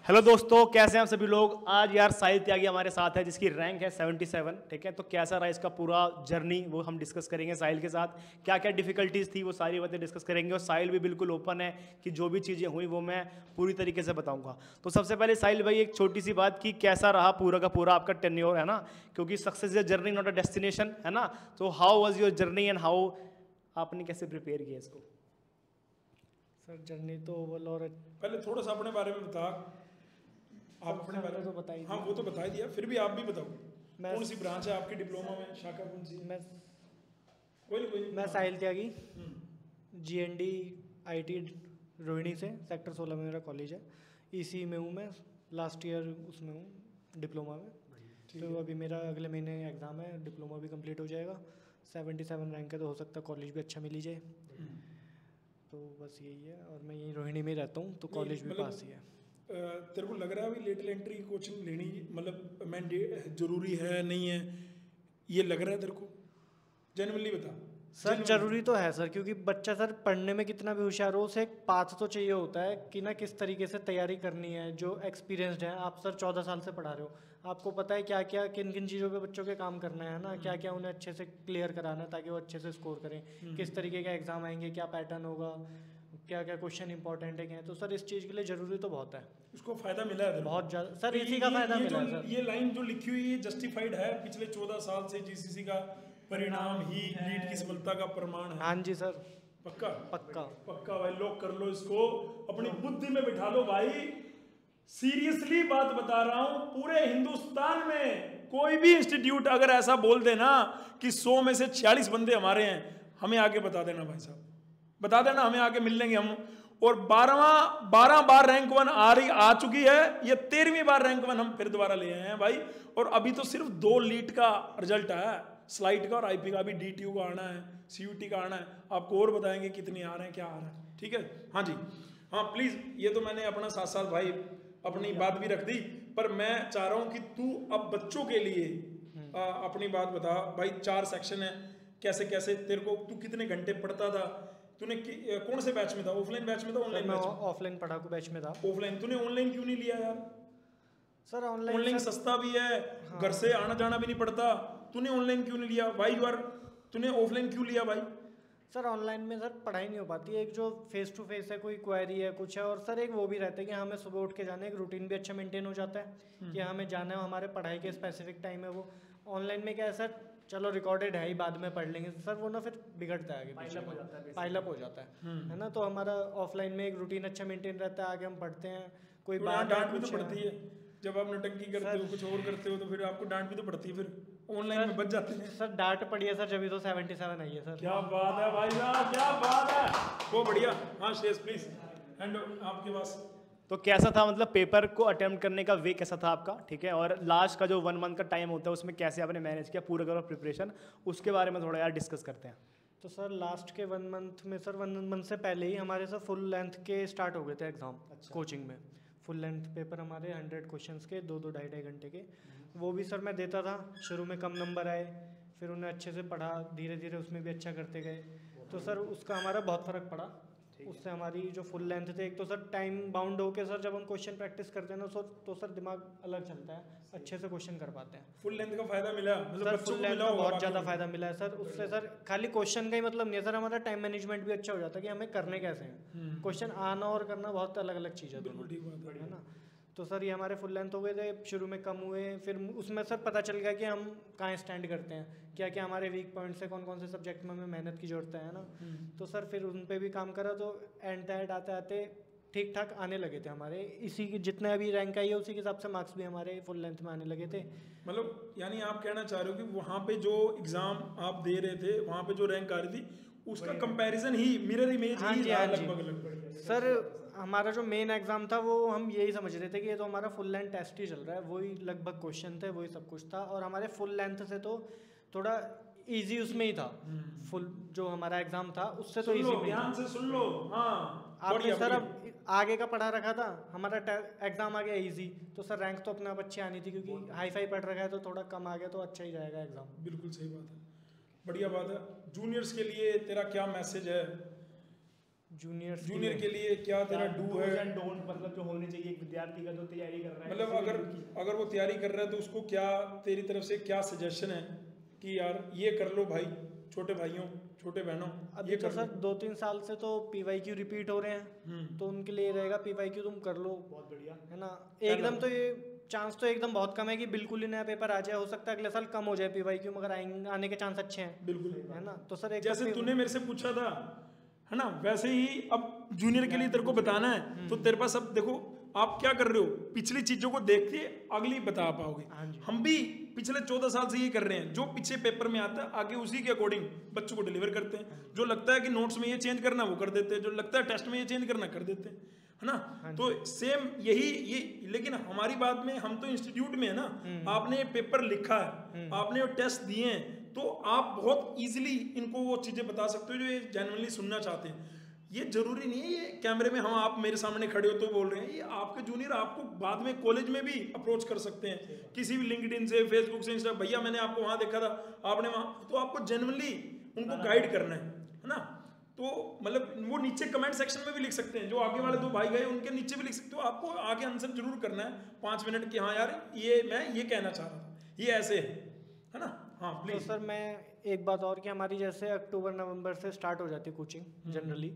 Hello दोस्तों, कैसे हैं आप सभी लोग। आज यार साहिल त्यागी हमारे साथ है जिसकी रैंक है 77। ठीक है, तो कैसा रहा इसका पूरा जर्नी वो हम डिस्कस करेंगे साहिल के साथ। क्या क्या डिफिकल्टीज थी वो सारी बातें डिस्कस करेंगे और साहिल भी बिल्कुल ओपन है कि जो भी चीज़ें हुई वो मैं पूरी तरीके से बताऊंगा। तो सबसे पहले साहिल भाई एक छोटी सी बात कि कैसा रहा पूरा का पूरा आपका टेन्योर, है ना, क्योंकि success is a journey not a destination, है ना। तो how was your journey and how आपने कैसे प्रिपेयर किया इसको। सर जर्नी तो ओवरऑल और पहले थोड़ा सा अपने बारे में बता। आप अपने बारे में तो बता ही हाँ दिया। वो तो बता ही दिया, फिर भी आप भी बताओ मैं- कौन सी ब्रांच है आपकी डिप्लोमा में, शाखा कौन सी? मैं कोई नहीं मैं साहिल त्यागी हम्म। GND IT रोहिणी से सेक्टर 16 में मेरा कॉलेज है। EC में हूँ मैं, लास्ट ईयर उसमें हूँ डिप्लोमा में। तो अभी मेरा अगले महीने एग्ज़ाम है, डिप्लोमा भी कंप्लीट हो जाएगा। 77 रैंक है तो हो सकता है कॉलेज भी अच्छा मिल ही जाए। तो बस यही है, और मैं यहीं रोहिणी में रहता हूँ तो कॉलेज भी मतलब, पास ही है। तेरे को लग रहा है अभी लेटल एंट्री की कोचिंग लेनी मतलब मैंडेट जरूरी है नहीं है, ये लग रहा है तेरे को? जेन्युइनली बता सर जरूरी तो है सर, क्योंकि बच्चा सर पढ़ने में कितना भी होशियार हो, उसे एक पाथ तो चाहिए होता है कि ना किस तरीके से तैयारी करनी है। जो एक्सपीरियंस्ड है, आप सर 14 साल से पढ़ा रहे हो, आपको पता है क्या क्या किन किन चीज़ों पे बच्चों के काम करना है ना, क्या क्या उन्हें अच्छे से क्लियर कराना है ताकि वो अच्छे से स्कोर करें। किस तरीके का एग्जाम आएंगे, क्या पैटर्न होगा, क्या क्या क्वेश्चन इंपॉर्टेंट है क्या है। तो सर इस चीज़ के लिए ज़रूरी तो बहुत है, उसको फायदा मिला है तेरे को? बहुत ज़्यादा सर, तो इसी का फायदा ये मिला है जो सर। ये लाइन जो लिखी हुई है जस्टिफाइड है? पिछले 14 साल से GCC का परिणाम ही नीट की सफलता का प्रमाण है? हाँ जी सर, पक्का पक्का। पक्का भाई, लॉक कर लो इसको, अपनी बुद्धि में बिठा लो भाई। सीरियसली बात बता रहा हूं, पूरे हिंदुस्तान में कोई भी इंस्टीट्यूट अगर ऐसा बोल देना कि 100 में से 46 बंदे हमारे हैं, हमें आके बता देना भाई साहब, बता देना, हमें आके मिल लेंगे हम। और 12 बार रैंक 1 आ चुकी है, ये 13वीं बार रैंक 1 हम फिर दोबारा ले आए हैं भाई। और अभी तो सिर्फ 2 लीट का रिजल्ट आया, स्लाइट का और IP का। अभी DTU का आना है, CUT का आना है, आपको और बताएंगे कितने आ रहे हैं, क्या आ रहा है। ठीक है, हाँ जी, हाँ प्लीज। ये तो मैंने अपना साथ साथ भाई अपनी बात भी रख दी, पर मैं चाह रहा हूं कि तू अब बच्चों के लिए अपनी बात बता भाई। 4 सेक्शन है, कैसे कैसे तेरे को, तू कितने घंटे पढ़ता था, तूने कौन से बैच में था, ऑफलाइन बैच में था ऑनलाइन बैच में? ऑफलाइन पढ़ाकू बैच में था। ऑफलाइन। तूने ऑनलाइन क्यों नहीं लिया यार? सर ऑनलाइन सर, सस्ता भी है, हाँ। घर से आना जाना भी नहीं पड़ता। तूने ऑनलाइन क्यों नहीं लिया भाई? तूने ऑफलाइन क्यों लिया भाई? सर ऑनलाइन में सर पढ़ाई नहीं हो पाती है, एक जो फेस टू फेस है, कोई क्वेरी है कुछ है, और सर एक वो भी रहता है कि हमें सुबह उठ के जाना है, एक रूटीन भी अच्छा मेंटेन हो जाता है कि हमें जाना है, हमारे पढ़ाई के स्पेसिफिक टाइम है वो। ऑनलाइन में क्या है सर, चलो रिकॉर्डेड है ही, बाद में पढ़ लेंगे सर, वो ना फिर बिगड़ता है, आगे पाइलअप हो जाता है ना। तो हमारा ऑफलाइन में एक रूटीन अच्छा मेंटेन रहता है, आगे हम पढ़ते हैं, कोई तो बात डांट भी तो पड़ती है जब आप नौटंकी करते हो, कुछ और करते हो, तो फिर आपको डांट भी तो पड़ती है, फिर ऑनलाइन में बच जाते हैं। सर डांट पड़ी है सर, जब तो 77 आई है सर। क्या बात है भाई साहब, क्या बात है, वो बढ़िया। हाँ शेष प्लीज, हैंड आपके पास। तो कैसा था, मतलब पेपर को अटेम्प्ट करने का वे कैसा था आपका, ठीक है, और लास्ट का जो 1 मंथ का टाइम होता है उसमें कैसे आपने मैनेज किया पूरा का प्रिपरेशन, उसके बारे में थोड़ा यार डिस्कस करते हैं। तो सर लास्ट के 1 मंथ में सर 1 मंथ से पहले ही हमारे सर फुल लेंथ के स्टार्ट हो गए थे एग्ज़ाम। कोचिंग में फुल लेंथ पेपर हमारे 100 क्वेश्चंस के 2-2 ढाई घंटे के, वो भी सर मैं देता था। शुरू में कम नंबर आए, फिर उन्हें अच्छे से पढ़ा, धीरे धीरे उसमें भी अच्छा करते गए। तो सर उसका हमारा बहुत फ़र्क पड़ा उससे। हमारी जो फुल लेंथ थे, एक तो सर टाइम बाउंड होके सर जब हम क्वेश्चन प्रैक्टिस करते हैं ना तो सर दिमाग अलग चलता है, अच्छे से क्वेश्चन कर पाते हैं। फुल लेंथ का फायदा मिला मतलब सर बच्चों फुल को लेंथ मिला का होगा बहुत बाकी ज़्यादा को। फायदा मिला है सर उससे। सर खाली क्वेश्चन का ही मतलब नहीं है सर, हमारा टाइम मैनेजमेंट भी अच्छा हो जाता है कि हमें करने कैसे हैं। क्वेश्चन आना और करना बहुत अलग अलग चीज़ है दोनों, बिल्कुल ठीक बात है ना। तो सर ये हमारे फुल लेंथ हो गए थे, शुरू में कम हुए, फिर उसमें सर पता चल गया कि हम कहाँ स्टैंड करते हैं, क्या क्या हमारे वीक पॉइंट्स है, कौन कौन से सब्जेक्ट में हमें मेहनत की जरूरत है ना। तो सर फिर उन पे भी काम करा, तो एंड दैट आते आते ठीक ठाक आने लगे थे हमारे। इसी की जितने अभी रैंक आई है उसी के हिसाब से मार्क्स भी हमारे फुल लेंथ में आने लगे थे। मतलब यानी आप कहना चाह रहे हो कि वहाँ पे जो एग्जाम आप दे रहे थे, वहाँ पे जो रैंक आ रही थी, उसका कंपैरिजन ही मिरर इमेज हाँ ही जी, था हाँ जी। लगभग। सर हमारा जो मेन एग्जाम था वो हम यही समझ रहे थे कि ये तो हमारा फुल लेंथ टेस्ट ही चल रहा है, वही लगभग क्वेश्चन थे, वही सब कुछ था। और हमारे फुल लेंथ से तो थोड़ा इजी उसमें ही था, फुल जो हमारा एग्जाम था उससे तो इजी में ही ध्यान था। से सुन लो। हाँ आपने सर अब आगे का पढ़ा रखा था, हमारा एग्जाम आ गया इजी, तो सर रैंक तो अपने आप अच्छी आनी थी, क्योंकि हाई फाई पढ़ रखा है तो थोड़ा कम आ गया तो अच्छा ही जाएगा एग्जाम। बिल्कुल सही बात है, बढ़िया बात है। जूनियर्स के लिए तेरा क्या मैसेज है? जूनियर के लिए क्या तेरा डू है, एंड डोंट, मतलब जो होने चाहिए एक विद्यार्थी का जो तैयारी कर रहा है, मतलब अगर वो तैयारी कर रहा है तो उसको क्या तेरी तरफ से क्या सजेशन है कि यार ये कर लो भाई, छोटे भाइयों छोटे बहनों अभी तो सर 2-3 साल से तो PYQ रिपीट हो रहे हैं, तो उनके लिए रहेगा PYQ तुम कर लो, बहुत बढ़िया है ना। एकदम तो ये चांस तो एकदम बहुत कम है कि बिल्कुल ही नया पेपर आ जाए, हो सकता है अगले साल कम हो जाए PYQ, मगर आने के चांस अच्छे हैं, बिल्कुल, है ना। तो सर एक जैसे तूने मेरे से पूछा था, है ना, वैसे ही अब जूनियर के लिए तेरे को बताना है, तो तेरे पास अब देखो आप क्या कर रहे हो, पिछली चीजों को देख के अगली बता पाओगे। हम भी पिछले 14 साल से ये कर रहे हैं, जो पीछे पेपर में आता है आगे उसी के अकॉर्डिंग बच्चों को डिलीवर करते हैं। जो लगता है कि नोट्स में ये चेंज करना वो कर देते हैं, जो लगता है टेस्ट में ये चेंज करना कर देते हैं, है ना। तो सेम यही ये, लेकिन हमारी बात में हम तो इंस्टीट्यूट में है ना, आपने पेपर लिखा है, आपने टेस्ट दिए हैं, तो आप बहुत इजीली इनको वो चीजें बता सकते हो जो ये जेन्युइनली सुनना चाहते हैं। ये जरूरी नहीं है ये कैमरे में हम आप मेरे सामने खड़े हो तो बोल रहे हैं, ये आपके जूनियर आपको बाद में कॉलेज में भी अप्रोच कर सकते हैं, किसी भी लिंक्डइन से, फेसबुक से, इंस्टा, भैया मैंने आपको वहां देखा था, आपने वहां, तो आपको जेन्युइनली उनको गाइड करना है ना। तो मतलब वो नीचे कमेंट सेक्शन में भी लिख सकते हैं, जो आगे वाले 2 भाई गए उनके नीचे भी लिख सकते हो, आपको आगे आंसर जरूर करना है 5 मिनट की, हाँ यार ये मैं ये कहना चाह रहा था, ये ऐसे है ना। हाँ प्लीज। तो सर मैं एक बात और कि हमारी जैसे अक्टूबर-नवंबर से स्टार्ट हो जाती है कोचिंग जनरली,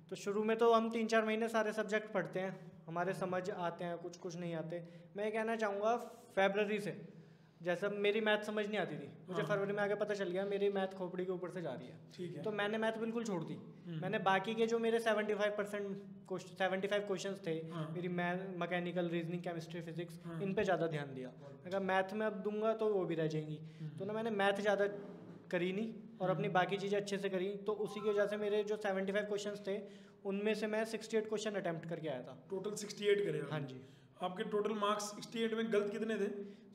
तो शुरू में तो हम 3-4 महीने सारे सब्जेक्ट पढ़ते हैं, हमारे समझ आते हैं, कुछ नहीं आते। मैं ये कहना चाहूँगा फरवरी से, जैसे मेरी मैथ समझ नहीं आती थी, मुझे फरवरी में आगे पता चल गया मेरी मैथ खोपड़ी के ऊपर से जा रही है, ठीक है। तो मैंने मैथ बिल्कुल छोड़ दी। मैंने बाकी के जो मेरे 75 क्वेश्चंस थे, मेरी मैकेनिकल, रीजनिंग, केमिस्ट्री, फिजिक्स, इन पे ज़्यादा ध्यान दिया। अगर मैथ में अब दूंगा तो वो भी रह जाएंगी, तो ना मैंने मैथ ज़्यादा करी नहीं और अपनी बाकी चीज़ें अच्छे से करी, तो उसी की वजह से मेरे जो 75 क्वेश्चंस थे उनमें से मैं 68 क्वेश्चन अटेम्प्ट करके आया था। टोटल 68 करे? हाँ जी। आपके टोटल मार्क्स 68 में गलत कितने थे?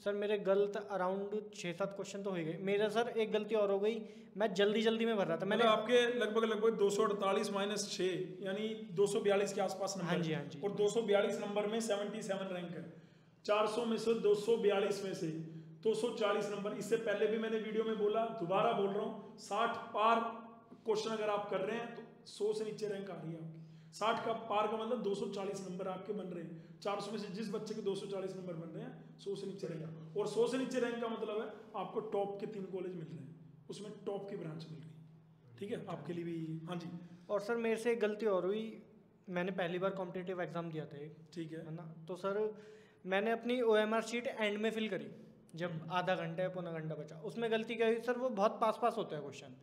सर मेरे गलत अराउंड 6-7 क्वेश्चन तो हो गए मेरे। सर एक गलती और हो गई, मैं जल्दी में भर रहा था। मैंने आपके लगभग 248 माइनस 6 यानी 242 के आसपास नंबर। हाँ जी, हाँ जी। और 242 नंबर में 77 रैंक है, 400 में से 242 में से 240 नंबर। इससे पहले भी मैंने वीडियो में बोला, दोबारा बोल रहा हूँ, 60 पार क्वेश्चन अगर आप कर रहे हैं तो 100 से नीचे रैंक आ रही है आपकी। 60 का पार का मतलब 240 नंबर आपके बन रहे हैं। 400 में से जिस बच्चे के 240 नंबर बन रहे हैं 100 से नीचे रैंक, और 100 से नीचे रैंक का मतलब है आपको टॉप के 3 कॉलेज मिल रहे हैं, उसमें टॉप की ब्रांच मिल रही। ठीक है, आपके लिए भी। हाँ जी। और सर मेरे से एक गलती और हुई, मैंने पहली बार कॉम्पिटिटिव एग्जाम दिया था। ठीक है ना, तो सर मैंने अपनी OMR शीट एंड में फिल करी, जब आधा घंटा या पौना घंटा बचा। उसमें गलती क्या हुई सर, वो बहुत पास होते हैं क्वेश्चन,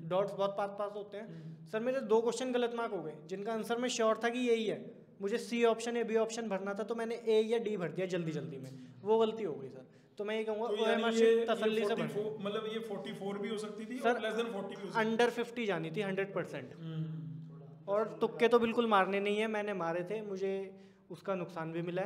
डॉट्स बहुत पास होते हैं। सर मेरे 2 क्वेश्चन गलत मार्क हो गए, जिनका आंसर मैं श्योर था कि यही है, मुझे C ऑप्शन या B ऑप्शन भरना था, तो मैंने A या D भर दिया जल्दी में, वो गलती हो गई सर। तो मैं ये कहूँगा तो OMR शीट तसल्ली से भरना। मतलब ये 44 भी हो सकती थी सर, और लेस देन 40 भी हो सकती थी। अंडर 50 जानी थी 100%। और तुक्के तो बिल्कुल मारने नहीं है, मैंने मारे थे, मुझे उसका नुकसान भी मिला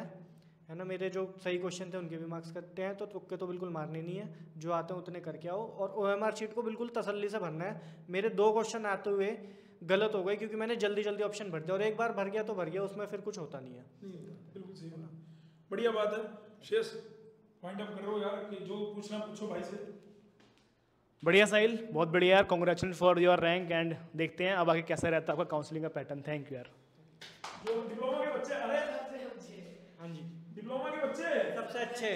है ना। मेरे जो सही क्वेश्चन थे उनके भी मार्क्स कटते हैं, तो तुक्के तो बिल्कुल मारने नहीं है, जो आते हैं उतने करके आओ। और OMR शीट को बिल्कुल तसल्ली से भरना है। मेरे 2 क्वेश्चन आते हुए गलत हो गए क्योंकि मैंने जल्दी ऑप्शन भर दिया, और एक बार भर गया तो भर गया, उसमें फिर कुछ होता नहीं है। बिल्कुल सही है, बढ़िया बात है। शेष पॉइंट अप करो यार, कि जो पूछना पूछो भाई से। बढ़िया साहिल, बहुत बढ़िया यार, congratulation for your rank. And देखते हैं अब आगे कैसा रहता है आपका काउंसलिंग का पैटर्न। थैंक यू यार। जो डिप्लोमा के बच्चे, अरे हाँ जी, डिप्लोमा के बच्चे सबसे अच्छे।